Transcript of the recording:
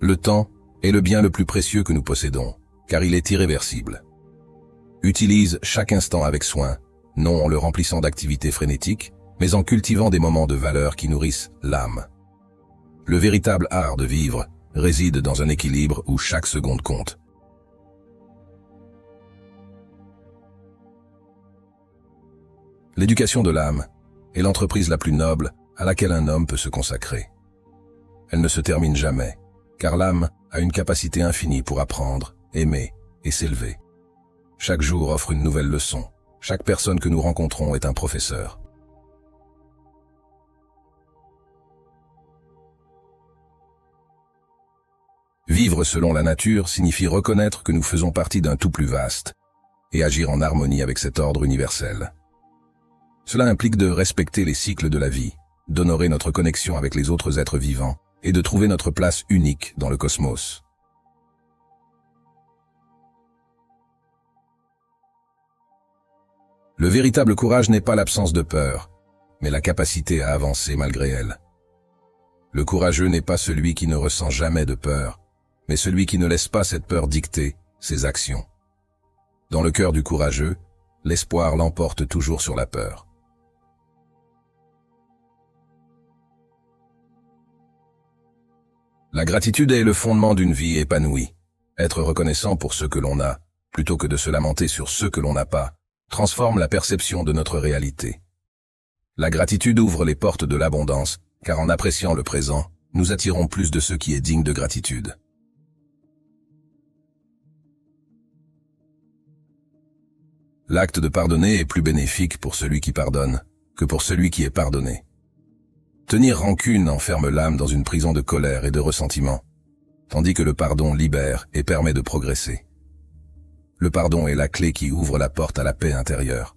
Le temps est le bien le plus précieux que nous possédons, car il est irréversible. Utilise chaque instant avec soin, non en le remplissant d'activités frénétiques, mais en cultivant des moments de valeur qui nourrissent l'âme. Le véritable art de vivre réside dans un équilibre où chaque seconde compte. L'éducation de l'âme est l'entreprise la plus noble à laquelle un homme peut se consacrer. Elle ne se termine jamais, car l'âme a une capacité infinie pour apprendre, aimer et s'élever. Chaque jour offre une nouvelle leçon. Chaque personne que nous rencontrons est un professeur. Vivre selon la nature signifie reconnaître que nous faisons partie d'un tout plus vaste et agir en harmonie avec cet ordre universel. Cela implique de respecter les cycles de la vie, d'honorer notre connexion avec les autres êtres vivants et de trouver notre place unique dans le cosmos. Le véritable courage n'est pas l'absence de peur, mais la capacité à avancer malgré elle. Le courageux n'est pas celui qui ne ressent jamais de peur, mais celui qui ne laisse pas cette peur dicter ses actions. Dans le cœur du courageux, l'espoir l'emporte toujours sur la peur. La gratitude est le fondement d'une vie épanouie. Être reconnaissant pour ce que l'on a, plutôt que de se lamenter sur ce que l'on n'a pas, transforme la perception de notre réalité. La gratitude ouvre les portes de l'abondance, car en appréciant le présent, nous attirons plus de ce qui est digne de gratitude. L'acte de pardonner est plus bénéfique pour celui qui pardonne que pour celui qui est pardonné. Tenir rancune enferme l'âme dans une prison de colère et de ressentiment, tandis que le pardon libère et permet de progresser. Le pardon est la clé qui ouvre la porte à la paix intérieure.